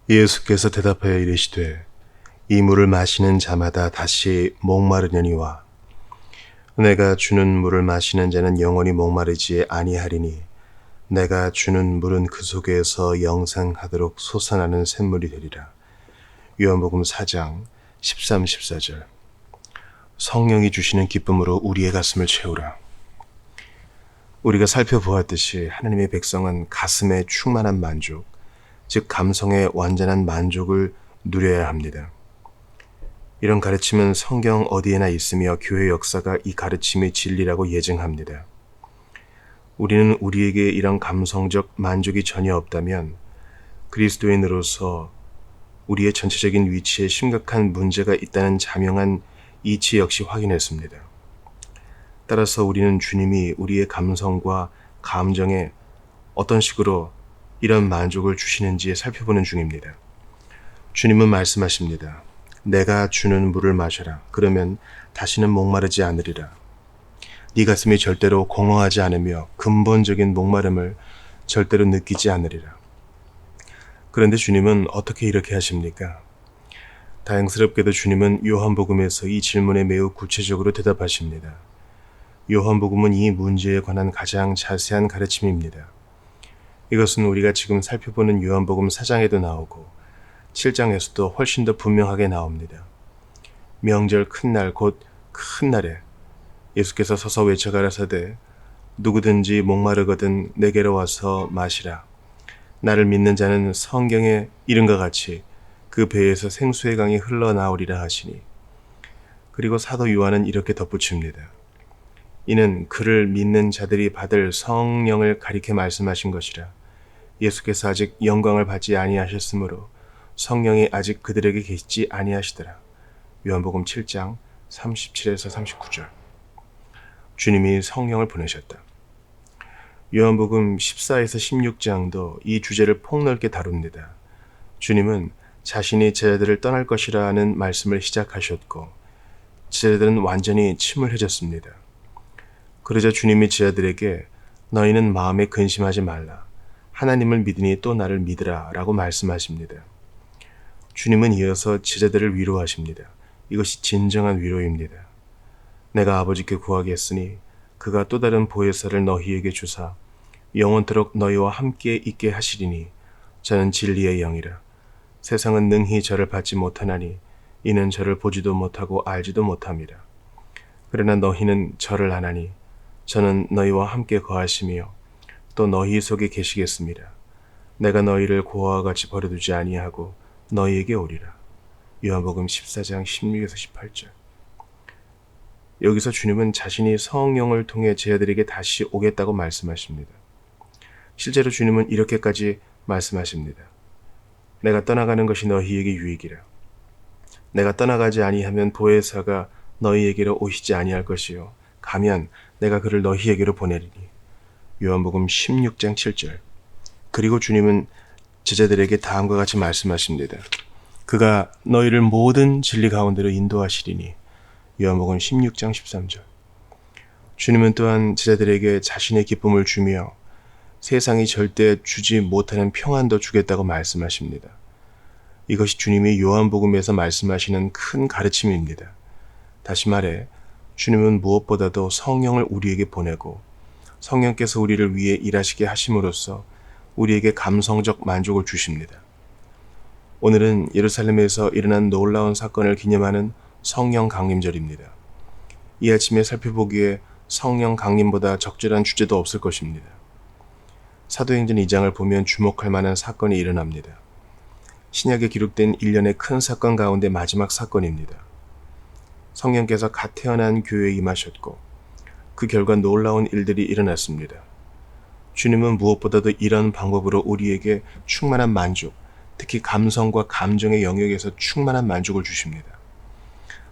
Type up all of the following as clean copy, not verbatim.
예수께서 대답하여 이르시되 이 물을 마시는 자마다 다시 목마르려니와 내가 주는 물을 마시는 자는 영원히 목마르지 아니하리니 내가 주는 물은 그 속에서 영생하도록 솟아나는 샘물이 되리라. 요한복음 4장 13, 14절. 성령이 주시는 기쁨으로 우리의 가슴을 채우라. 우리가 살펴보았듯이 하나님의 백성은 가슴에 충만한 만족, 즉 감성의 완전한 만족을 누려야 합니다. 이런 가르침은 성경 어디에나 있으며 교회 역사가 이 가르침의 진리라고 예증합니다. 우리는 우리에게 이런 감성적 만족이 전혀 없다면 그리스도인으로서 우리의 전체적인 위치에 심각한 문제가 있다는 자명한 이치 역시 확인했습니다. 따라서 우리는 주님이 우리의 감성과 감정에 어떤 식으로 이런 만족을 주시는지 살펴보는 중입니다. 주님은 말씀하십니다. 내가 주는 물을 마셔라. 그러면 다시는 목마르지 않으리라. 네 가슴이 절대로 공허하지 않으며 근본적인 목마름을 절대로 느끼지 않으리라. 그런데 주님은 어떻게 이렇게 하십니까? 다행스럽게도 주님은 요한복음에서 이 질문에 매우 구체적으로 대답하십니다. 요한복음은 이 문제에 관한 가장 자세한 가르침입니다. 이것은 우리가 지금 살펴보는 요한복음 4장에도 나오고 7장에서도 훨씬 더 분명하게 나옵니다. 명절 큰 날 곧 큰 날에 예수께서 서서 외쳐 가라사대 누구든지 목마르거든 내게로 와서 마시라. 나를 믿는 자는 성경에 이른과 같이 그 배에서 생수의 강이 흘러나오리라 하시니. 그리고 사도 요한은 이렇게 덧붙입니다. 이는 그를 믿는 자들이 받을 성령을 가리켜 말씀하신 것이라. 예수께서 아직 영광을 받지 아니하셨으므로 성령이 아직 그들에게 계시지 아니하시더라. 요한복음 7장 37에서 39절. 주님이 성령을 보내셨다. 요한복음 14에서 16장도 이 주제를 폭넓게 다룹니다. 주님은 자신이 제자들을 떠날 것이라는 말씀을 시작하셨고 제자들은 완전히 침울해졌습니다. 그러자 주님이 제자들에게 너희는 마음에 근심하지 말라. 하나님을 믿으니 또 나를 믿으라 라고 말씀하십니다. 주님은 이어서 제자들을 위로하십니다. 이것이 진정한 위로입니다. 내가 아버지께 구하겠으니 그가 또 다른 보혜사를 너희에게 주사 영원토록 너희와 함께 있게 하시리니 저는 진리의 영이라. 세상은 능히 저를 받지 못하나니 이는 저를 보지도 못하고 알지도 못함이라. 그러나 너희는 저를 아나니 저는 너희와 함께 거하시며 또 너희 속에 계시겠습니다. 내가 너희를 고아와 같이 버려두지 아니하고 너희에게 오리라. 요한복음 14장 16에서 18절. 여기서 주님은 자신이 성령을 통해 제자들에게 다시 오겠다고 말씀하십니다. 실제로 주님은 이렇게까지 말씀하십니다. 내가 떠나가는 것이 너희에게 유익이라. 내가 떠나가지 아니하면 보혜사가 너희에게로 오시지 아니할 것이요 가면 내가 그를 너희에게로 보내리니. 요한복음 16장 7절. 그리고 주님은 제자들에게 다음과 같이 말씀하십니다. 그가 너희를 모든 진리 가운데로 인도하시리니. 요한복음 16장 13절. 주님은 또한 제자들에게 자신의 기쁨을 주며 세상이 절대 주지 못하는 평안도 주겠다고 말씀하십니다. 이것이 주님이 요한복음에서 말씀하시는 큰 가르침입니다. 다시 말해 주님은 무엇보다도 성령을 우리에게 보내고 성령께서 우리를 위해 일하시게 하심으로써 우리에게 감성적 만족을 주십니다. 오늘은 예루살렘에서 일어난 놀라운 사건을 기념하는 성령 강림절입니다. 이 아침에 살펴보기에 성령 강림보다 적절한 주제도 없을 것입니다. 사도행전 2장을 보면 주목할 만한 사건이 일어납니다. 신약에 기록된 일련의 큰 사건 가운데 마지막 사건입니다. 성령께서 갓 태어난 교회에 임하셨고 그 결과 놀라운 일들이 일어났습니다. 주님은 무엇보다도 이런 방법으로 우리에게 충만한 만족, 특히 감성과 감정의 영역에서 충만한 만족을 주십니다.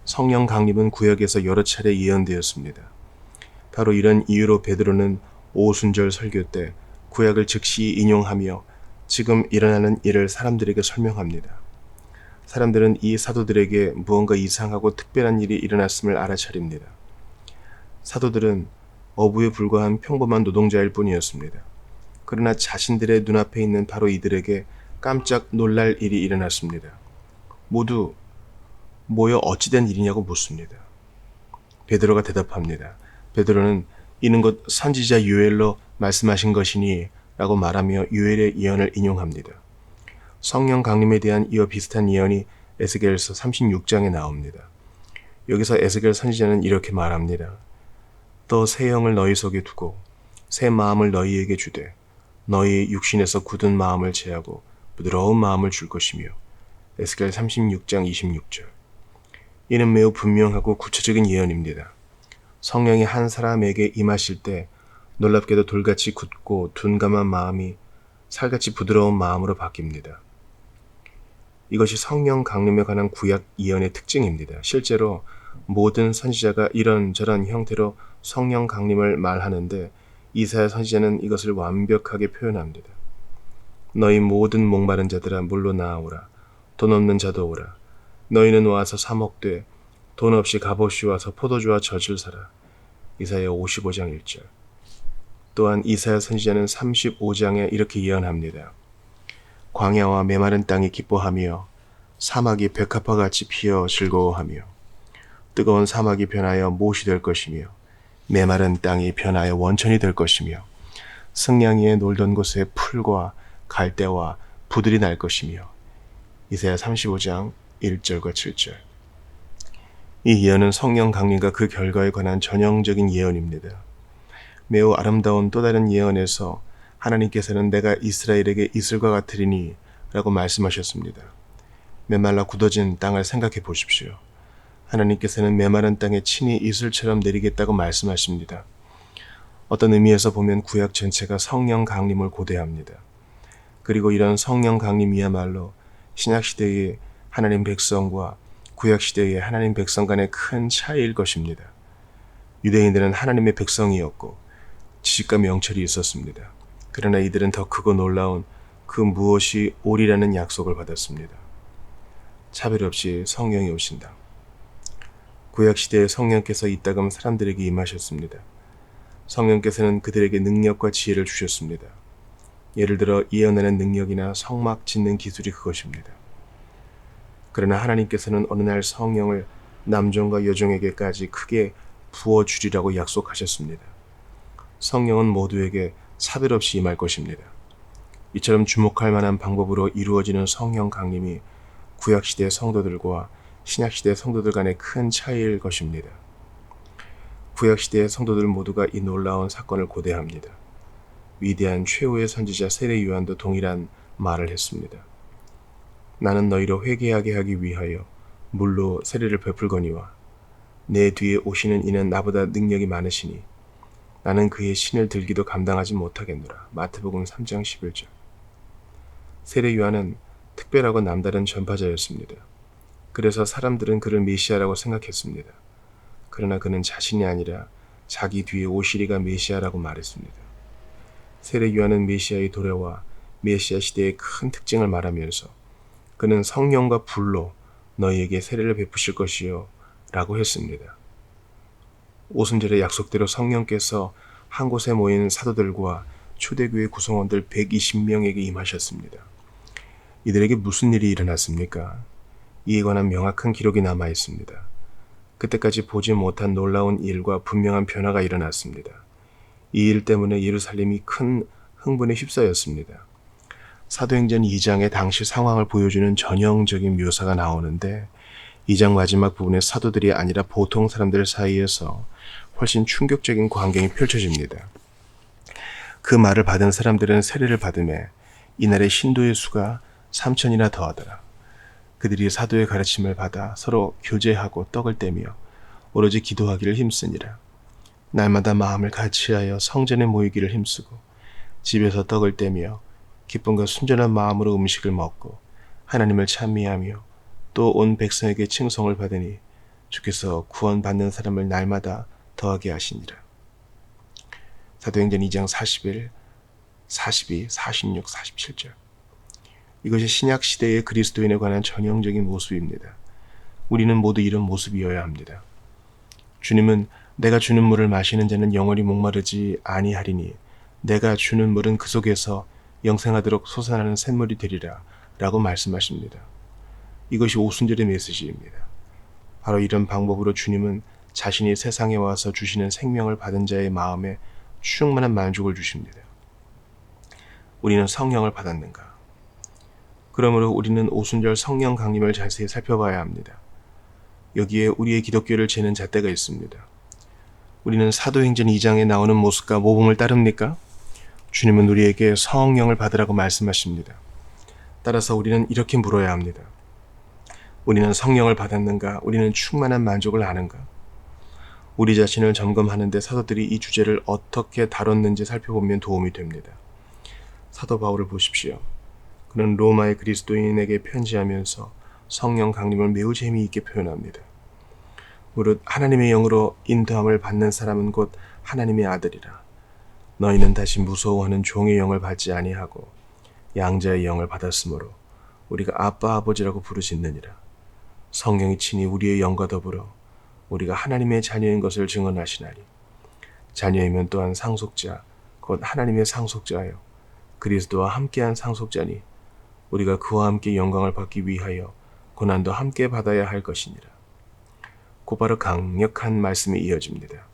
성령 강림은 구약에서 여러 차례 예언되었습니다. 바로 이런 이유로 베드로는 오순절 설교 때 구약을 즉시 인용하며 지금 일어나는 일을 사람들에게 설명합니다. 사람들은 이 사도들에게 무언가 이상하고 특별한 일이 일어났음을 알아차립니다. 사도들은 어부에 불과한 평범한 노동자일 뿐이었습니다. 그러나 자신들의 눈앞에 있는 바로 이들에게 깜짝 놀랄 일이 일어났습니다. 모두 모여 어찌된 일이냐고 묻습니다. 베드로가 대답합니다. 베드로는 이는 곧 선지자 요엘로 말씀하신 것이니 라고 말하며 요엘의 예언을 인용합니다. 성령 강림에 대한 이와 비슷한 예언이 에스겔서 36장에 나옵니다. 여기서 에스겔 선지자는 이렇게 말합니다. 또 새 영을 너희 속에 두고 새 마음을 너희에게 주되 너희 육신에서 굳은 마음을 제하고 부드러운 마음을 줄 것이며 에스겔 36장 26절. 이는 매우 분명하고 구체적인 예언입니다. 성령이 한 사람에게 임하실 때 놀랍게도 돌같이 굳고 둔감한 마음이 살같이 부드러운 마음으로 바뀝니다. 이것이 성령 강림에 관한 구약 예언의 특징입니다. 실제로 모든 선지자가 이런저런 형태로 성령 강림을 말하는데 이사야 선지자는 이것을 완벽하게 표현합니다. 너희 모든 목마른 자들아 물로 나아오라. 돈 없는 자도 오라. 너희는 와서 사 먹되 돈 없이 값없이 와서 포도주와 젖을 사라. 이사야 55장 1절. 또한 이사야 선지자는 35장에 이렇게 예언합니다. 광야와 메마른 땅이 기뻐하며 사막이 백합화같이 피어 즐거워하며 뜨거운 사막이 변하여 못이 될 것이며 메마른 땅이 변하여 원천이 될 것이며 승냥이에 놀던 곳에 풀과 갈대와 부들이 날 것이며 이사야 35장 1절과 7절. 이 예언은 성령 강림과 그 결과에 관한 전형적인 예언입니다. 매우 아름다운 또 다른 예언에서 하나님께서는 내가 이스라엘에게 이슬과 같으리니 라고 말씀하셨습니다. 메말라 굳어진 땅을 생각해 보십시오. 하나님께서는 메마른 땅에 친히 이슬처럼 내리겠다고 말씀하십니다. 어떤 의미에서 보면 구약 전체가 성령 강림을 고대합니다. 그리고 이런 성령 강림이야말로 신약시대의 하나님 백성과 구약시대의 하나님 백성 간의 큰 차이일 것입니다. 유대인들은 하나님의 백성이었고 지식과 명철이 있었습니다. 그러나 이들은 더 크고 놀라운 그 무엇이 오리라는 약속을 받았습니다. 차별 없이 성령이 오신다. 구약시대에 성령께서 이따금 사람들에게 임하셨습니다. 성령께서는 그들에게 능력과 지혜를 주셨습니다. 예를 들어 예언하는 능력이나 성막 짓는 기술이 그것입니다. 그러나 하나님께서는 어느 날 성령을 남종과 여종에게까지 크게 부어주리라고 약속하셨습니다. 성령은 모두에게 차별 없이 임할 것입니다. 이처럼 주목할 만한 방법으로 이루어지는 성령 강림이 구약시대 성도들과 신약시대 성도들 간의 큰 차이일 것입니다. 구약시대의 성도들 모두가 이 놀라운 사건을 고대합니다. 위대한 최후의 선지자 세례 요한도 동일한 말을 했습니다. 나는 너희로 회개하게 하기 위하여 물로 세례를 베풀거니와 내 뒤에 오시는 이는 나보다 능력이 많으시니 나는 그의 신을 들기도 감당하지 못하겠노라. 마태복음 3장 11절. 세례 요한은 특별하고 남다른 전파자였습니다. 그래서 사람들은 그를 메시아라고 생각했습니다. 그러나 그는 자신이 아니라 자기 뒤에 오시리가 메시아라고 말했습니다. 세례 요한은 메시아의 도래와 메시아 시대의 큰 특징을 말하면서 그는 성령과 불로 너희에게 세례를 베푸실 것이요 라고 했습니다. 오순절의 약속대로 성령께서 한 곳에 모인 사도들과 초대교회 구성원들 120명에게 임하셨습니다. 이들에게 무슨 일이 일어났습니까? 이에 관한 명확한 기록이 남아 있습니다. 그때까지 보지 못한 놀라운 일과 분명한 변화가 일어났습니다. 이 일 때문에 예루살렘이 큰 흥분에 휩싸였습니다. 사도행전 2장의 당시 상황을 보여주는 전형적인 묘사가 나오는데 2장 마지막 부분에 사도들이 아니라 보통 사람들 사이에서 훨씬 충격적인 광경이 펼쳐집니다. 그 말을 받은 사람들은 세례를 받음에 이날의 신도의 수가 3,000이나 더하더라. 그들이 사도의 가르침을 받아 서로 교제하고 떡을 떼며 오로지 기도하기를 힘쓰니라. 날마다 마음을 같이하여 성전에 모이기를 힘쓰고 집에서 떡을 떼며 기쁨과 순전한 마음으로 음식을 먹고 하나님을 찬미하며 또 온 백성에게 칭송을 받으니 주께서 구원받는 사람을 날마다 더하게 하시니라. 사도행전 2장 41, 42, 46, 47절. 이것이 신약 시대의 그리스도인에 관한 전형적인 모습입니다. 우리는 모두 이런 모습이어야 합니다. 주님은 내가 주는 물을 마시는 자는 영원히 목마르지 아니하리니 내가 주는 물은 그 속에서 영생하도록 솟아나는 샘물이 되리라 라고 말씀하십니다. 이것이 오순절의 메시지입니다. 바로 이런 방법으로 주님은 자신이 세상에 와서 주시는 생명을 받은 자의 마음에 충만한 만족을 주십니다. 우리는 성령을 받았는가? 그러므로 우리는 오순절 성령 강림을 자세히 살펴봐야 합니다. 여기에 우리의 기독교를 재는 잣대가 있습니다. 우리는 사도행전 2장에 나오는 모습과 모범을 따릅니까? 주님은 우리에게 성령을 받으라고 말씀하십니다. 따라서 우리는 이렇게 물어야 합니다. 우리는 성령을 받았는가? 우리는 충만한 만족을 아는가? 우리 자신을 점검하는데 사도들이 이 주제를 어떻게 다뤘는지 살펴보면 도움이 됩니다. 사도 바울을 보십시오. 그는 로마의 그리스도인에게 편지하면서 성령 강림을 매우 재미있게 표현합니다. 무릇 하나님의 영으로 인도함을 받는 사람은 곧 하나님의 아들이라. 너희는 다시 무서워하는 종의 영을 받지 아니하고 양자의 영을 받았으므로 우리가 아빠 아버지라고 부르짖느니라. 성령이 친히 우리의 영과 더불어 우리가 하나님의 자녀인 것을 증언하시나니 자녀이면 또한 상속자 곧 하나님의 상속자요 그리스도와 함께한 상속자니 우리가 그와 함께 영광을 받기 위하여 고난도 함께 받아야 할 것이니라. 곧바로 강력한 말씀이 이어집니다.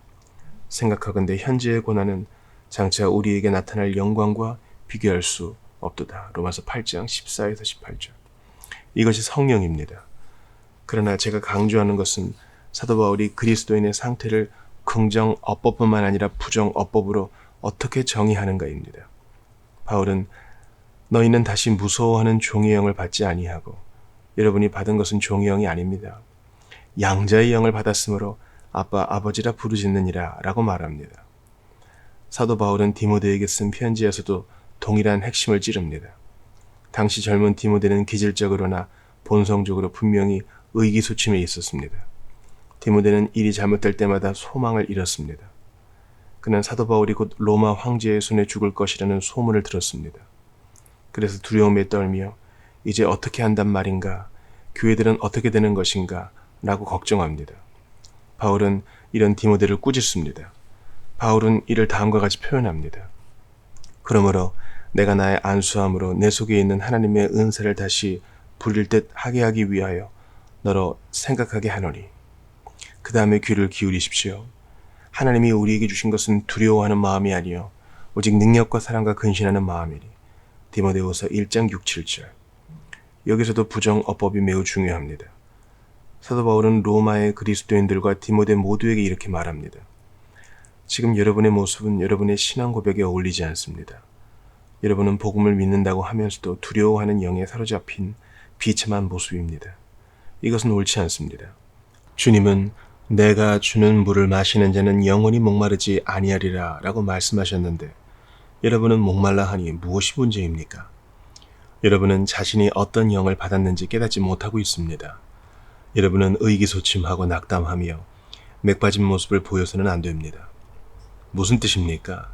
생각하건대 현재의 고난은 장차 우리에게 나타날 영광과 비교할 수 없도다. 로마서 8장 14에서 18절. 이것이 성령입니다. 그러나 제가 강조하는 것은 사도 바울이 그리스도인의 상태를 긍정 어법뿐만 아니라 부정 어법으로 어떻게 정의하는가입니다. 바울은 너희는 다시 무서워하는 종의 영을 받지 아니하고 여러분이 받은 것은 종의 영이 아닙니다. 양자의 영을 받았으므로 아빠 아버지라 부르짖느니라 라고 말합니다. 사도 바울은 디모데에게 쓴 편지에서도 동일한 핵심을 찌릅니다. 당시 젊은 디모데는 기질적으로나 본성적으로 분명히 의기소침해 있었습니다. 디모데는 일이 잘못될 때마다 소망을 잃었습니다. 그는 사도 바울이 곧 로마 황제의 손에 죽을 것이라는 소문을 들었습니다. 그래서 두려움에 떨며 이제 어떻게 한단 말인가? 교회들은 어떻게 되는 것인가? 라고 걱정합니다. 바울은 이런 디모데를 꾸짖습니다. 바울은 이를 다음과 같이 표현합니다. 그러므로 내가 나의 안수함으로 내 속에 있는 하나님의 은사를 다시 부릴 듯 하게 하기 위하여 너로 생각하게 하노니 그 다음에 귀를 기울이십시오. 하나님이 우리에게 주신 것은 두려워하는 마음이 아니요 오직 능력과 사랑과 근신하는 마음이니 디모데후서 1장 6, 7절. 여기서도 부정어법이 매우 중요합니다. 사도 바울은 로마의 그리스도인들과 디모데 모두에게 이렇게 말합니다. 지금 여러분의 모습은 여러분의 신앙 고백에 어울리지 않습니다. 여러분은 복음을 믿는다고 하면서도 두려워하는 영에 사로잡힌 비참한 모습입니다. 이것은 옳지 않습니다. 주님은 내가 주는 물을 마시는 자는 영원히 목마르지 아니하리라 라고 말씀하셨는데 여러분은 목말라 하니 무엇이 문제입니까? 여러분은 자신이 어떤 영을 받았는지 깨닫지 못하고 있습니다. 여러분은 의기소침하고 낙담하며 맥빠진 모습을 보여서는 안 됩니다. 무슨 뜻입니까?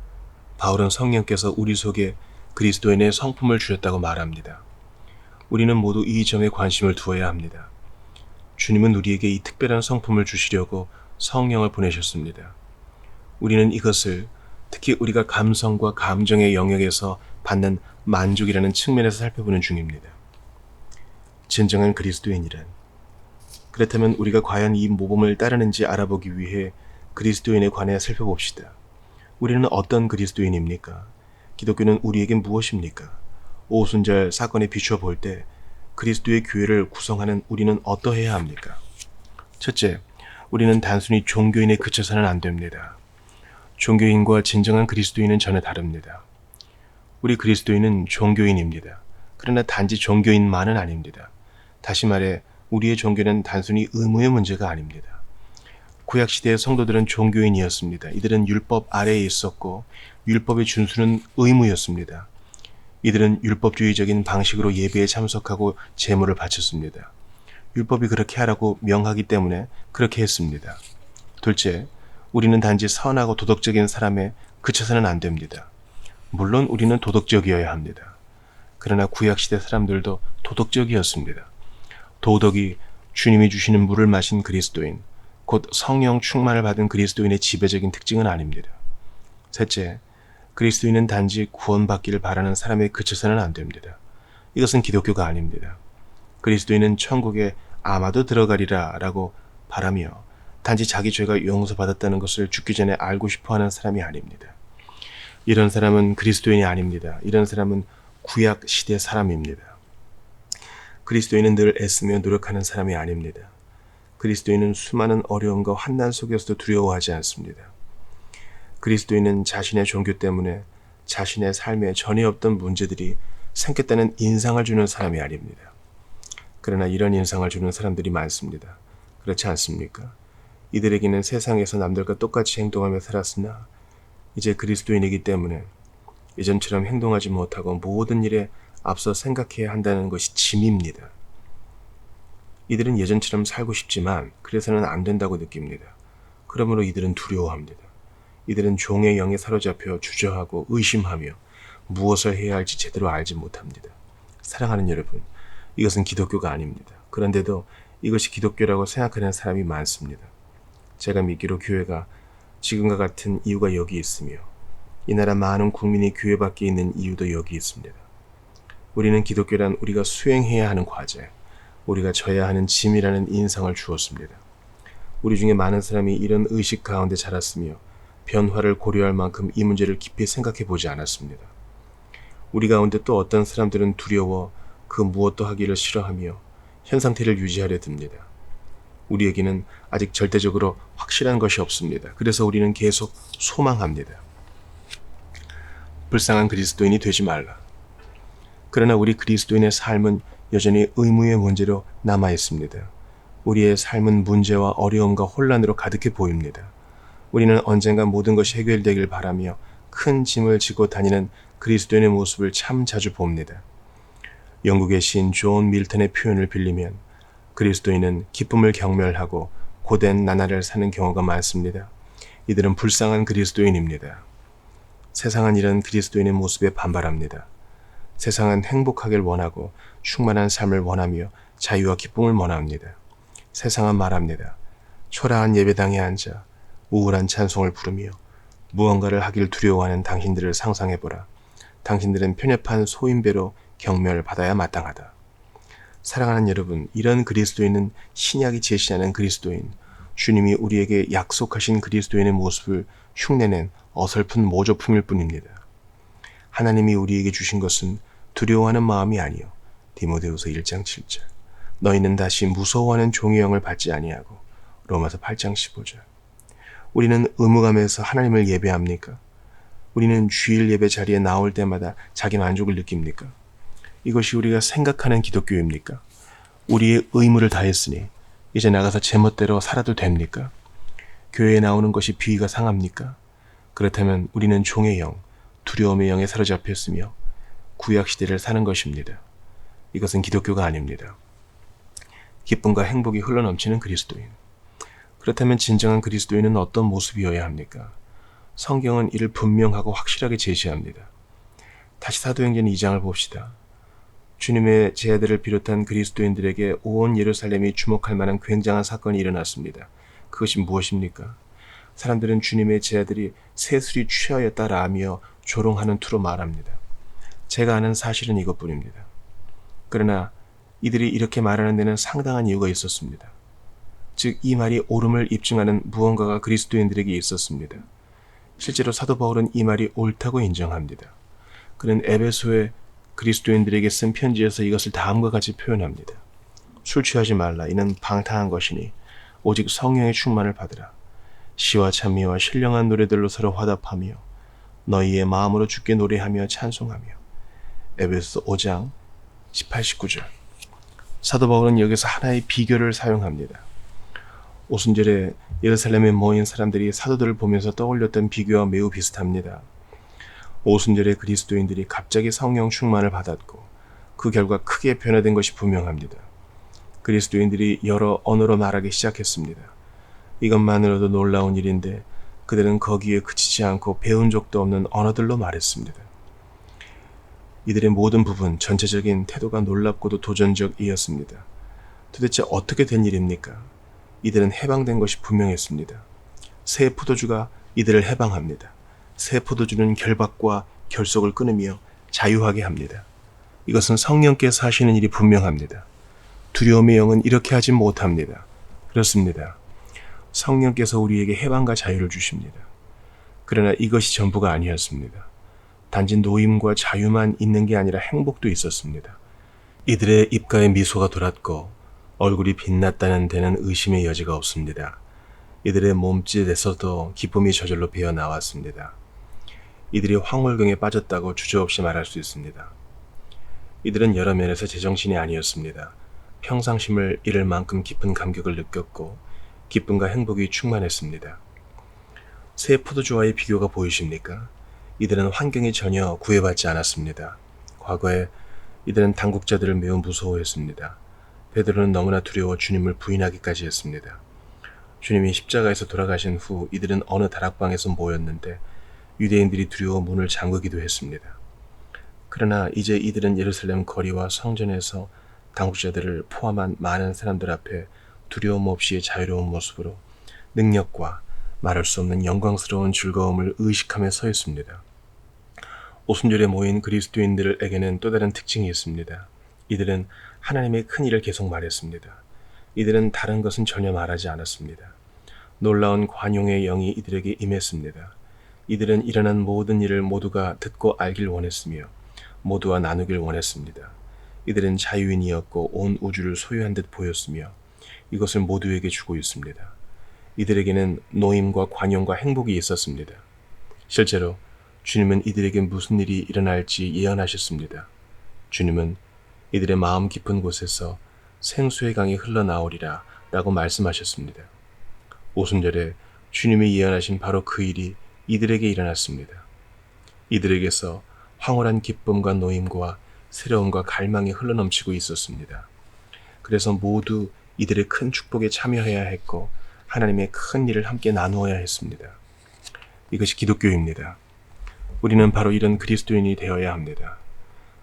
바울은 성령께서 우리 속에 그리스도인의 성품을 주셨다고 말합니다. 우리는 모두 이 점에 관심을 두어야 합니다. 주님은 우리에게 이 특별한 성품을 주시려고 성령을 보내셨습니다. 우리는 이것을 특히 우리가 감성과 감정의 영역에서 받는 만족이라는 측면에서 살펴보는 중입니다. 진정한 그리스도인이란 그렇다면 우리가 과연 이 모범을 따르는지 알아보기 위해 그리스도인에 관해 살펴봅시다. 우리는 어떤 그리스도인입니까? 기독교는 우리에게 무엇입니까? 오순절 사건에 비추어 볼 때 그리스도의 교회를 구성하는 우리는 어떠해야 합니까? 첫째, 우리는 단순히 종교인에 그쳐서는 안 됩니다. 종교인과 진정한 그리스도인은 전혀 다릅니다. 우리 그리스도인은 종교인입니다. 그러나 단지 종교인만은 아닙니다. 다시 말해 우리의 종교는 단순히 의무의 문제가 아닙니다. 구약시대의 성도들은 종교인이었습니다. 이들은 율법 아래에 있었고 율법의 준수는 의무였습니다. 이들은 율법주의적인 방식으로 예배에 참석하고 제물을 바쳤습니다. 율법이 그렇게 하라고 명하기 때문에 그렇게 했습니다. 둘째, 우리는 단지 선하고 도덕적인 사람에 그쳐서는 안 됩니다. 물론 우리는 도덕적이어야 합니다. 그러나 구약시대 사람들도 도덕적이었습니다. 도덕이 주님이 주시는 물을 마신 그리스도인, 곧 성령 충만을 받은 그리스도인의 지배적인 특징은 아닙니다. 셋째, 그리스도인은 단지 구원받기를 바라는 사람에 그쳐서는 안 됩니다. 이것은 기독교가 아닙니다. 그리스도인은 천국에 아마도 들어가리라 라고 바라며 단지 자기 죄가 용서받았다는 것을 죽기 전에 알고 싶어하는 사람이 아닙니다. 이런 사람은 그리스도인이 아닙니다. 이런 사람은 구약 시대 사람입니다. 그리스도인은 늘 애쓰며 노력하는 사람이 아닙니다. 그리스도인은 수많은 어려움과 환난 속에서도 두려워하지 않습니다. 그리스도인은 자신의 종교 때문에 자신의 삶에 전혀 없던 문제들이 생겼다는 인상을 주는 사람이 아닙니다. 그러나 이런 인상을 주는 사람들이 많습니다. 그렇지 않습니까? 이들에게는 세상에서 남들과 똑같이 행동하며 살았으나 이제 그리스도인이기 때문에 예전처럼 행동하지 못하고 모든 일에 앞서 생각해야 한다는 것이 짐입니다. 이들은 예전처럼 살고 싶지만 그래서는 안 된다고 느낍니다. 그러므로 이들은 두려워합니다. 이들은 종의 영에 사로잡혀 주저하고 의심하며 무엇을 해야 할지 제대로 알지 못합니다. 사랑하는 여러분, 이것은 기독교가 아닙니다. 그런데도 이것이 기독교라고 생각하는 사람이 많습니다. 제가 믿기로 교회가 지금과 같은 이유가 여기 있으며 이 나라 많은 국민이 교회 밖에 있는 이유도 여기 있습니다. 우리는 기독교란 우리가 수행해야 하는 과제, 우리가 져야 하는 짐이라는 인상을 주었습니다. 우리 중에 많은 사람이 이런 의식 가운데 자랐으며 변화를 고려할 만큼 이 문제를 깊이 생각해 보지 않았습니다. 우리 가운데 또 어떤 사람들은 두려워 그 무엇도 하기를 싫어하며 현 상태를 유지하려 듭니다. 우리에게는 아직 절대적으로 확실한 것이 없습니다. 그래서 우리는 계속 소망합니다. 불쌍한 그리스도인이 되지 말라. 그러나 우리 그리스도인의 삶은 여전히 의무의 문제로 남아 있습니다. 우리의 삶은 문제와 어려움과 혼란으로 가득해 보입니다. 우리는 언젠가 모든 것이 해결되길 바라며 큰 짐을 지고 다니는 그리스도인의 모습을 참 자주 봅니다. 영국의 시인 존 밀턴의 표현을 빌리면 그리스도인은 기쁨을 경멸하고 고된 나날을 사는 경우가 많습니다. 이들은 불쌍한 그리스도인입니다. 세상은 이런 그리스도인의 모습에 반발합니다. 세상은 행복하길 원하고 충만한 삶을 원하며 자유와 기쁨을 원합니다. 세상은 말합니다. 초라한 예배당에 앉아 우울한 찬송을 부르며 무언가를 하길 두려워하는 당신들을 상상해보라. 당신들은 편협한 소인배로 경멸받아야 마땅하다. 사랑하는 여러분, 이런 그리스도인은 신약이 제시하는 그리스도인, 주님이 우리에게 약속하신 그리스도인의 모습을 흉내낸 어설픈 모조품일 뿐입니다. 하나님이 우리에게 주신 것은 두려워하는 마음이 아니요 디모데후서 1장 7절 너희는 다시 무서워하는 종의 영을 받지 아니하고 로마서 8장 15절 우리는 의무감에서 하나님을 예배합니까? 우리는 주일 예배 자리에 나올 때마다 자기 만족을 느낍니까? 이것이 우리가 생각하는 기독교입니까? 우리의 의무를 다했으니 이제 나가서 제멋대로 살아도 됩니까? 교회에 나오는 것이 비위가 상합니까? 그렇다면 우리는 종의 영, 두려움의 영에 사로잡혔으며 구약시대를 사는 것입니다. 이것은 기독교가 아닙니다. 기쁨과 행복이 흘러넘치는 그리스도인. 그렇다면 진정한 그리스도인은 어떤 모습이어야 합니까? 성경은 이를 분명하고 확실하게 제시합니다. 다시 사도행전 2장을 봅시다. 주님의 제자들을 비롯한 그리스도인들에게 온 예루살렘이 주목할 만한 굉장한 사건이 일어났습니다. 그것이 무엇입니까? 사람들은 주님의 제자들이 세술이 취하였다라며 조롱하는 투로 말합니다. 제가 아는 사실은 이것뿐입니다. 그러나 이들이 이렇게 말하는 데는 상당한 이유가 있었습니다. 즉, 이 말이 옳음을 입증하는 무언가가 그리스도인들에게 있었습니다. 실제로 사도 바울은 이 말이 옳다고 인정합니다. 그는 에베소의 그리스도인들에게 쓴 편지에서 이것을 다음과 같이 표현합니다. 술 취하지 말라. 이는 방탕한 것이니 오직 성령의 충만을 받으라. 시와 찬미와 신령한 노래들로 서로 화답하며 너희의 마음으로 주께 노래하며 찬송하며. 에베소 5장 18, 19절. 사도 바울은 여기서 하나의 비교를 사용합니다. 오순절에 예루살렘에 모인 사람들이 사도들을 보면서 떠올렸던 비교와 매우 비슷합니다. 오순절에 그리스도인들이 갑자기 성령 충만을 받았고 그 결과 크게 변화된 것이 분명합니다. 그리스도인들이 여러 언어로 말하기 시작했습니다. 이것만으로도 놀라운 일인데 그들은 거기에 그치지 않고 배운 적도 없는 언어들로 말했습니다. 이들의 모든 부분, 전체적인 태도가 놀랍고도 도전적이었습니다. 도대체 어떻게 된 일입니까? 이들은 해방된 것이 분명했습니다. 새 포도주가 이들을 해방합니다. 새 포도주는 결박과 결속을 끊으며 자유하게 합니다. 이것은 성령께서 하시는 일이 분명합니다. 두려움의 영은 이렇게 하지 못합니다. 그렇습니다. 성령께서 우리에게 해방과 자유를 주십니다. 그러나 이것이 전부가 아니었습니다. 단지 노임과 자유만 있는 게 아니라 행복도 있었습니다. 이들의 입가에 미소가 돌았고 얼굴이 빛났다는 데는 의심의 여지가 없습니다. 이들의 몸짓에서도 기쁨이 저절로 배어 나왔습니다. 이들이 황홀경에 빠졌다고 주저없이 말할 수 있습니다. 이들은 여러 면에서 제정신이 아니었습니다. 평상심을 잃을 만큼 깊은 감격을 느꼈고 기쁨과 행복이 충만했습니다. 새 포도주와의 비교가 보이십니까? 이들은 환경이 전혀 구애받지 않았습니다. 과거에 이들은 당국자들을 매우 무서워했습니다. 베드로는 너무나 두려워 주님을 부인하기까지 했습니다. 주님이 십자가에서 돌아가신 후 이들은 어느 다락방에서 모였는데 유대인들이 두려워 문을 잠그기도 했습니다. 그러나 이제 이들은 예루살렘 거리와 성전에서 당국자들을 포함한 많은 사람들 앞에 두려움 없이 자유로운 모습으로 능력과 말할 수 없는 영광스러운 즐거움을 의식하며 서 있습니다. 오순절에 모인 그리스도인들에게는 또 다른 특징이 있습니다. 이들은 하나님의 큰 일을 계속 말했습니다. 이들은 다른 것은 전혀 말하지 않았습니다. 놀라운 관용의 영이 이들에게 임했습니다. 이들은 일어난 모든 일을 모두가 듣고 알길 원했으며 모두와 나누길 원했습니다. 이들은 자유인이었고 온 우주를 소유한 듯 보였으며 이것을 모두에게 주고 있습니다. 이들에게는 노임과 관용과 행복이 있었습니다. 실제로 주님은 이들에게 무슨 일이 일어날지 예언하셨습니다. 주님은 이들의 마음 깊은 곳에서 생수의 강이 흘러나오리라 라고 말씀하셨습니다. 오순절에 주님이 예언하신 바로 그 일이 이들에게 일어났습니다. 이들에게서 황홀한 기쁨과 노임과 새로움과 갈망이 흘러넘치고 있었습니다. 그래서 모두 이들의 큰 축복에 참여해야 했고 하나님의 큰 일을 함께 나누어야 했습니다. 이것이 기독교입니다. 우리는 바로 이런 그리스도인이 되어야 합니다.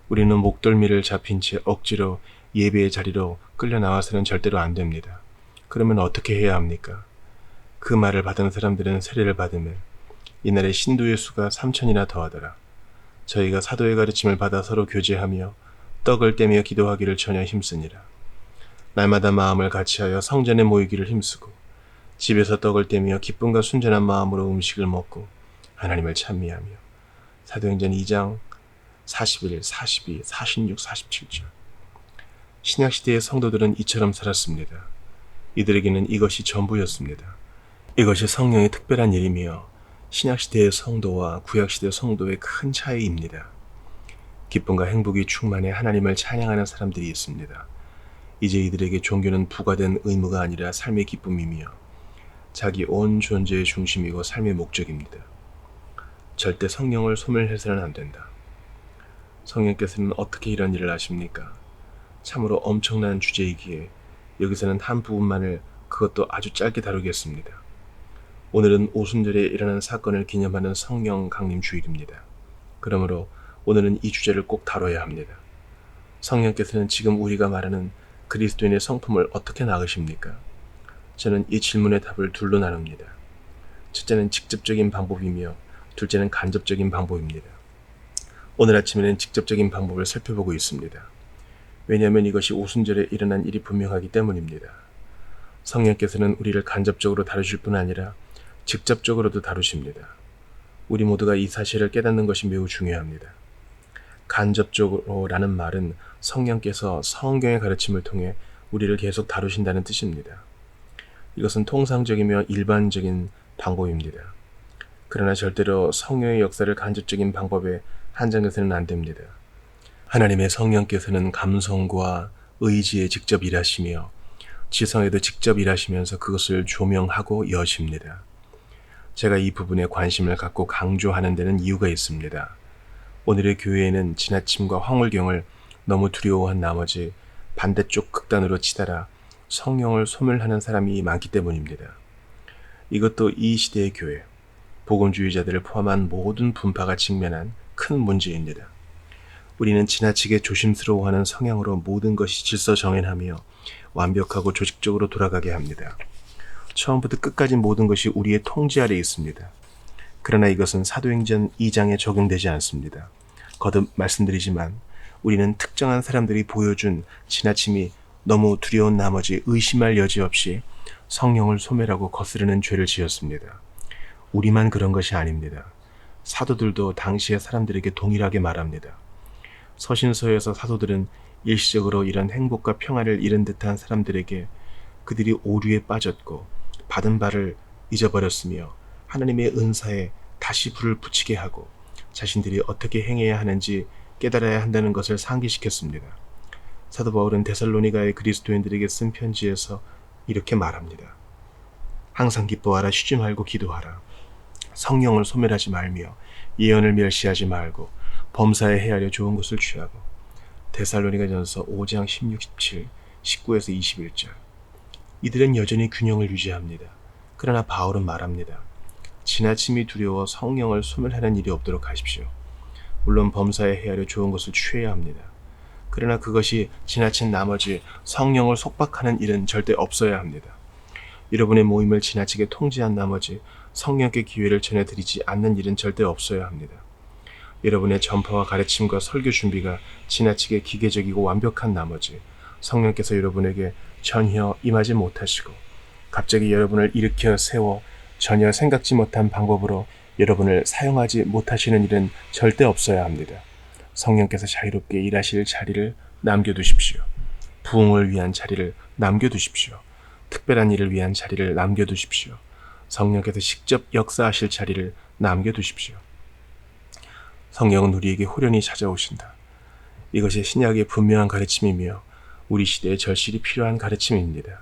우리는 목덜미를 잡힌 채 억지로 예배의 자리로 끌려 나와서는 절대로 안 됩니다. 그러면 어떻게 해야 합니까? 그 말을 받은 사람들은 세례를 받으면 이날에 신도의 수가 3,000이나 더하더라. 저희가 사도의 가르침을 받아 서로 교제하며 떡을 떼며 기도하기를 전혀 힘쓰니라. 날마다 마음을 같이하여 성전에 모이기를 힘쓰고 집에서 떡을 떼며 기쁨과 순전한 마음으로 음식을 먹고 하나님을 찬미하며. 사도행전 2장 41, 42, 46, 47절. 신약시대의 성도들은 이처럼 살았습니다. 이들에게는 이것이 전부였습니다. 이것이 성령의 특별한 일이며 신약시대의 성도와 구약시대 성도의 큰 차이입니다. 기쁨과 행복이 충만해 하나님을 찬양하는 사람들이 있습니다. 이제 이들에게 종교는 부과된 의무가 아니라 삶의 기쁨이며 자기 온 존재의 중심이고 삶의 목적입니다. 절대 성령을 소멸해서는 안 된다. 성령께서는 어떻게 이런 일을 하십니까? 참으로 엄청난 주제이기에 여기서는 한 부분만을 그것도 아주 짧게 다루겠습니다. 오늘은 오순절에 일어난 사건을 기념하는 성령 강림 주일입니다. 그러므로 오늘은 이 주제를 꼭 다뤄야 합니다. 성령께서는 지금 우리가 말하는 그리스도인의 성품을 어떻게 나으십니까? 저는 이 질문의 답을 둘로 나눕니다. 첫째는 직접적인 방법이며 둘째는 간접적인 방법입니다. 오늘 아침에는 직접적인 방법을 살펴보고 있습니다. 왜냐하면 이것이 오순절에 일어난 일이 분명하기 때문입니다. 성령께서는 우리를 간접적으로 다루실 뿐 아니라 직접적으로도 다루십니다. 우리 모두가 이 사실을 깨닫는 것이 매우 중요합니다. 간접적으로라는 말은 성령께서 성경의 가르침을 통해 우리를 계속 다루신다는 뜻입니다. 이것은 통상적이며 일반적인 방법입니다. 그러나 절대로 성령의 역사를 간접적인 방법에 한정해서는 안 됩니다. 하나님의 성령께서는 감성과 의지에 직접 일하시며 지성에도 직접 일하시면서 그것을 조명하고 여십니다. 제가 이 부분에 관심을 갖고 강조하는 데는 이유가 있습니다. 오늘의 교회에는 지나침과 황홀경을 너무 두려워한 나머지 반대쪽 극단으로 치달아 성령을 소멸하는 사람이 많기 때문입니다. 이것도 이 시대의 교회, 복음주의자들을 포함한 모든 분파가 직면한 큰 문제입니다. 우리는 지나치게 조심스러워하는 성향으로 모든 것이 질서정연하며 완벽하고 조직적으로 돌아가게 합니다. 처음부터 끝까지 모든 것이 우리의 통제 아래 있습니다. 그러나 이것은 사도행전 2장에 적용되지 않습니다. 거듭 말씀드리지만 우리는 특정한 사람들이 보여준 지나침이 너무 두려운 나머지 의심할 여지 없이 성령을 소멸하고 거스르는 죄를 지었습니다. 우리만 그런 것이 아닙니다. 사도들도 당시의 사람들에게 동일하게 말합니다. 서신서에서 사도들은 일시적으로 이런 행복과 평안을 잃은 듯한 사람들에게 그들이 오류에 빠졌고 받은 바를 잊어버렸으며 하나님의 은사에 다시 불을 붙이게 하고 자신들이 어떻게 행해야 하는지 깨달아야 한다는 것을 상기시켰습니다. 사도 바울은 데살로니가의 그리스도인들에게 쓴 편지에서 이렇게 말합니다. 항상 기뻐하라, 쉬지 말고 기도하라. 성령을 소멸하지 말며 예언을 멸시하지 말고 범사에 헤아려 좋은 것을 취하고. 데살로니가전서 5장 16, 17, 19에서 21절. 이들은 여전히 균형을 유지합니다. 그러나 바울은 말합니다. 지나침이 두려워 성령을 소멸하는 일이 없도록 하십시오. 물론 범사에 헤아려 좋은 것을 취해야 합니다. 그러나 그것이 지나친 나머지 성령을 속박하는 일은 절대 없어야 합니다. 여러분의 모임을 지나치게 통제한 나머지 성령께 기회를 전해드리지 않는 일은 절대 없어야 합니다. 여러분의 전파와 가르침과 설교 준비가 지나치게 기계적이고 완벽한 나머지 성령께서 여러분에게 전혀 임하지 못하시고 갑자기 여러분을 일으켜 세워 전혀 생각지 못한 방법으로 여러분을 사용하지 못하시는 일은 절대 없어야 합니다. 성령께서 자유롭게 일하실 자리를 남겨두십시오. 부흥을 위한 자리를 남겨두십시오. 특별한 일을 위한 자리를 남겨두십시오. 성령께서 직접 역사하실 자리를 남겨두십시오. 성령은 우리에게 호련히 찾아오신다. 이것이 신약의 분명한 가르침이며 우리 시대에 절실히 필요한 가르침입니다.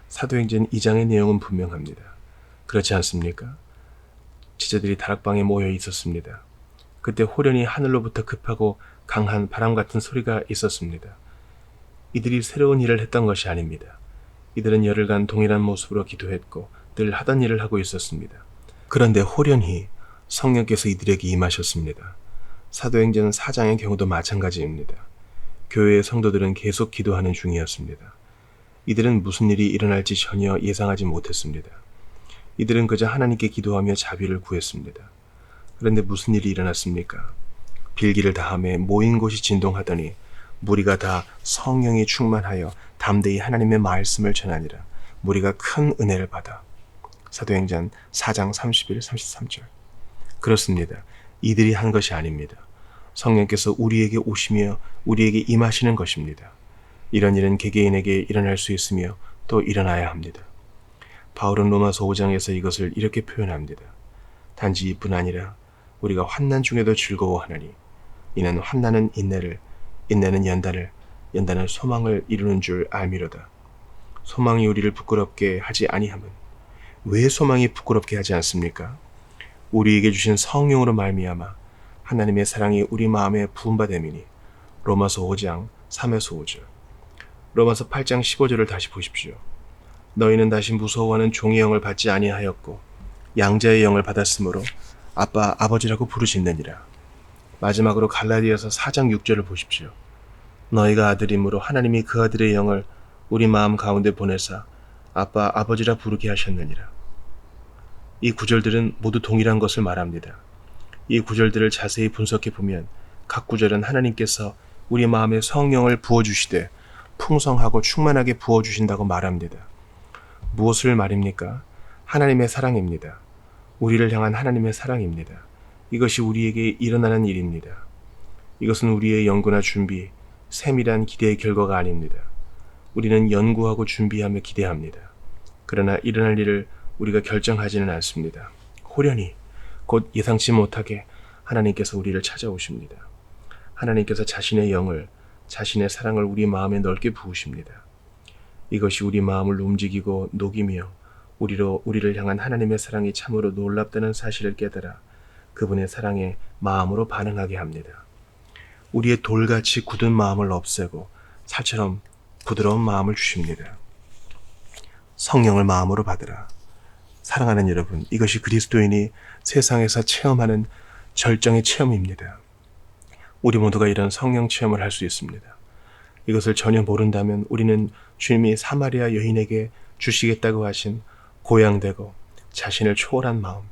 사도행전 2장의 내용은 분명합니다. 그렇지 않습니까? 제자들이 다락방에 모여 있었습니다. 그때 호련히 하늘로부터 급하고 강한 바람 같은 소리가 있었습니다. 이들이 새로운 일을 했던 것이 아닙니다. 이들은 열흘간 동일한 모습으로 기도했고 늘 하던 일을 하고 있었습니다. 그런데 호련히 성령께서 이들에게 임하셨습니다. 사도행전 4장의 경우도 마찬가지입니다. 교회의 성도들은 계속 기도하는 중이었습니다. 이들은 무슨 일이 일어날지 전혀 예상하지 못했습니다. 이들은 그저 하나님께 기도하며 자비를 구했습니다. 그런데 무슨 일이 일어났습니까? 빌기를 다하며 모인 곳이 진동하더니 무리가 다 성령이 충만하여 담대히 하나님의 말씀을 전하니라. 무리가 큰 은혜를 받아. 사도행전 4장 31, 33절. 그렇습니다. 이들이 한 것이 아닙니다. 성령께서 우리에게 오시며 우리에게 임하시는 것입니다. 이런 일은 개개인에게 일어날 수 있으며 또 일어나야 합니다. 바울은 로마서 5장에서 이것을 이렇게 표현합니다. 단지 이뿐 아니라 우리가 환난 중에도 즐거워하나니 이는 환난은 인내를, 인내는 연단을, 연단은 소망을 이루는 줄 알미로다. 소망이 우리를 부끄럽게 하지 아니함은 왜 소망이 부끄럽게 하지 않습니까? 우리에게 주신 성령으로 말미암아 하나님의 사랑이 우리 마음에 부음받음이니. 로마서 5장 3에서 5절. 로마서 8장 15절을 다시 보십시오. 너희는 다시 무서워하는 종의 영을 받지 아니하였고 양자의 영을 받았으므로 아빠 아버지라고 부르짖느니라. 마지막으로 갈라디아서 4장 6절을 보십시오. 너희가 아들이므로 하나님이 그 아들의 영을 우리 마음 가운데 보내사 아빠 아버지라 부르게 하셨느니라. 이 구절들은 모두 동일한 것을 말합니다. 이 구절들을 자세히 분석해 보면 각 구절은 하나님께서 우리 마음에 성령을 부어주시되 풍성하고 충만하게 부어주신다고 말합니다. 무엇을 말입니까? 하나님의 사랑입니다. 우리를 향한 하나님의 사랑입니다. 이것이 우리에게 일어나는 일입니다. 이것은 우리의 연구나 준비, 세밀한 기대의 결과가 아닙니다. 우리는 연구하고 준비하며 기대합니다. 그러나 일어날 일을 우리가 결정하지는 않습니다. 호련히 곧 예상치 못하게 하나님께서 우리를 찾아오십니다. 하나님께서 자신의 영을, 자신의 사랑을 우리 마음에 넓게 부으십니다. 이것이 우리 마음을 움직이고 녹이며 우리를 향한 하나님의 사랑이 참으로 놀랍다는 사실을 깨달아 그분의 사랑에 마음으로 반응하게 합니다. 우리의 돌같이 굳은 마음을 없애고 살처럼 부드러운 마음을 주십니다. 성령을 마음으로 받으라. 사랑하는 여러분, 이것이 그리스도인이 세상에서 체험하는 절정의 체험입니다. 우리 모두가 이런 성령 체험을 할 수 있습니다. 이것을 전혀 모른다면 우리는 주님이 사마리아 여인에게 주시겠다고 하신 고양되고 자신을 초월한 마음,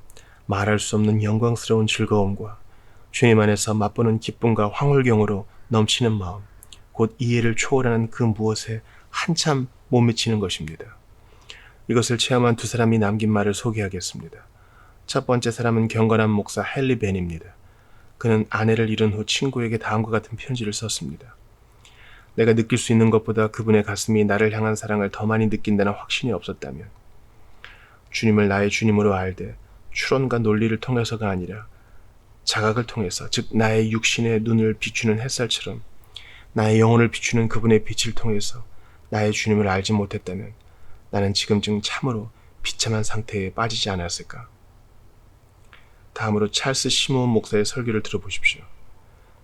말할 수 없는 영광스러운 즐거움과 주님 안에서 맛보는 기쁨과 황홀경으로 넘치는 마음, 곧 이해를 초월하는 그 무엇에 한참 못 미치는 것입니다. 이것을 체험한 두 사람이 남긴 말을 소개하겠습니다. 첫 번째 사람은 경건한 목사 헨리 벤입니다. 그는 아내를 잃은 후 친구에게 다음과 같은 편지를 썼습니다. 내가 느낄 수 있는 것보다 그분의 가슴이 나를 향한 사랑을 더 많이 느낀다는 확신이 없었다면, 주님을 나의 주님으로 알되 추론과 논리를 통해서가 아니라 자각을 통해서, 즉 나의 육신의 눈을 비추는 햇살처럼 나의 영혼을 비추는 그분의 빛을 통해서 나의 주님을 알지 못했다면 나는 지금쯤 참으로 비참한 상태에 빠지지 않았을까. 다음으로 찰스 시몬 목사의 설교를 들어보십시오.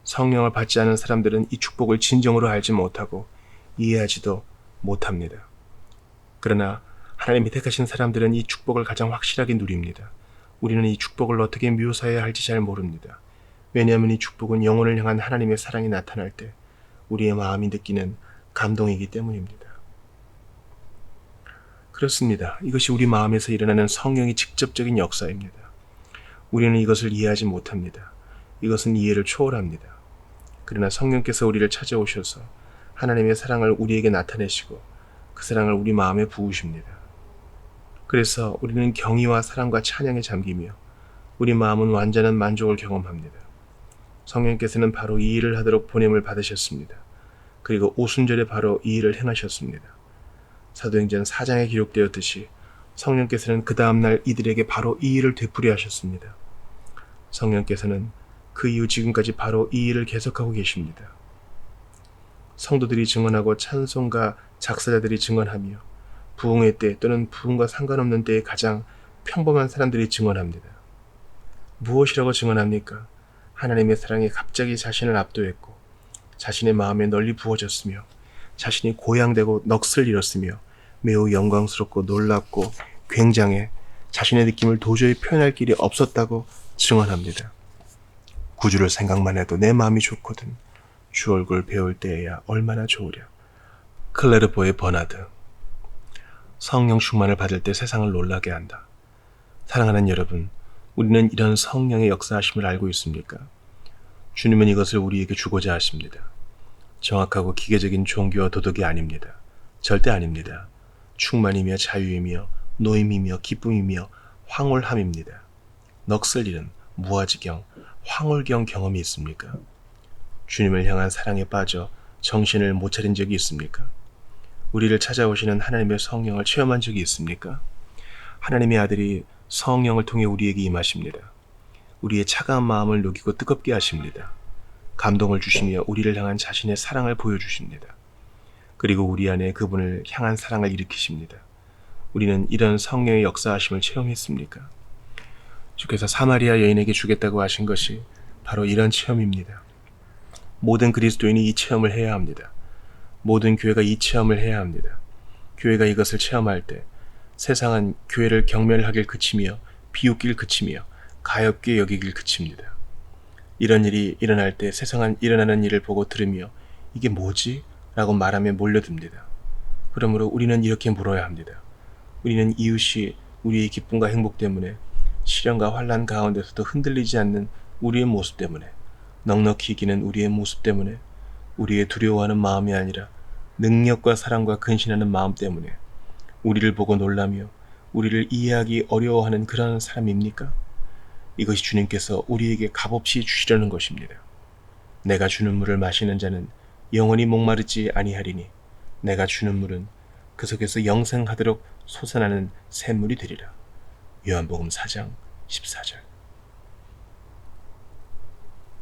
성령을 받지 않은 사람들은 이 축복을 진정으로 알지 못하고 이해하지도 못합니다. 그러나 하나님이 택하신 사람들은 이 축복을 가장 확실하게 누립니다. 우리는 이 축복을 어떻게 묘사해야 할지 잘 모릅니다. 왜냐하면 이 축복은 영혼을 향한 하나님의 사랑이 나타날 때 우리의 마음이 느끼는 감동이기 때문입니다. 그렇습니다. 이것이 우리 마음에서 일어나는 성령의 직접적인 역사입니다. 우리는 이것을 이해하지 못합니다. 이것은 이해를 초월합니다. 그러나 성령께서 우리를 찾아오셔서 하나님의 사랑을 우리에게 나타내시고 그 사랑을 우리 마음에 부으십니다. 그래서 우리는 경의와 사랑과 찬양에 잠기며 우리 마음은 완전한 만족을 경험합니다. 성령께서는 바로 이 일을 하도록 보냄을 받으셨습니다. 그리고 오순절에 바로 이 일을 행하셨습니다. 사도행전 4장에 기록되었듯이 성령께서는 그 다음날 이들에게 바로 이 일을 되풀이 하셨습니다. 성령께서는 그 이후 지금까지 바로 이 일을 계속하고 계십니다. 성도들이 증언하고 찬송가 작사자들이 증언하며 부흥의 때 또는 부흥과 상관없는 때에 가장 평범한 사람들이 증언합니다. 무엇이라고 증언합니까? 하나님의 사랑이 갑자기 자신을 압도했고 자신의 마음에 널리 부어졌으며 자신이 고양되고 넋을 잃었으며 매우 영광스럽고 놀랍고 굉장해 자신의 느낌을 도저히 표현할 길이 없었다고 증언합니다. 구주를 생각만 해도 내 마음이 좋거든. 주 얼굴 배울 때에야 얼마나 좋으랴. 클레르보의 버나드. 성령 충만을 받을 때 세상을 놀라게 한다. 사랑하는 여러분, 우리는 이런 성령의 역사하심을 알고 있습니까? 주님은 이것을 우리에게 주고자 하십니다. 정확하고 기계적인 종교와 도덕이 아닙니다. 절대 아닙니다. 충만이며 자유이며 노임이며 기쁨이며 황홀함입니다. 넋을 잃은 무아지경, 황홀경 경험이 있습니까? 주님을 향한 사랑에 빠져 정신을 못 차린 적이 있습니까? 우리를 찾아오시는 하나님의 성령을 체험한 적이 있습니까? 하나님의 아들이 성령을 통해 우리에게 임하십니다. 우리의 차가운 마음을 녹이고 뜨겁게 하십니다. 감동을 주시며 우리를 향한 자신의 사랑을 보여주십니다. 그리고 우리 안에 그분을 향한 사랑을 일으키십니다. 우리는 이런 성령의 역사하심을 체험했습니까? 주께서 사마리아 여인에게 주겠다고 하신 것이 바로 이런 체험입니다. 모든 그리스도인이 이 체험을 해야 합니다. 모든 교회가 이 체험을 해야 합니다. 교회가 이것을 체험할 때 세상은 교회를 경멸하길 그치며 비웃길 그치며 가엾게 여기길 그칩니다. 이런 일이 일어날 때 세상은 일어나는 일을 보고 들으며 이게 뭐지? 라고 말하며 몰려듭니다. 그러므로 우리는 이렇게 물어야 합니다. 우리는 이웃이 우리의 기쁨과 행복 때문에 시련과 환난 가운데서도 흔들리지 않는 우리의 모습 때문에 넉넉히 이기는 우리의 모습 때문에 우리의 두려워하는 마음이 아니라 능력과 사랑과 근신하는 마음 때문에 우리를 보고 놀라며 우리를 이해하기 어려워하는 그런 사람입니까? 이것이 주님께서 우리에게 값없이 주시려는 것입니다. 내가 주는 물을 마시는 자는 영원히 목마르지 아니하리니 내가 주는 물은 그 속에서 영생하도록 솟아나는 샘물이 되리라. 요한복음 4장 14절.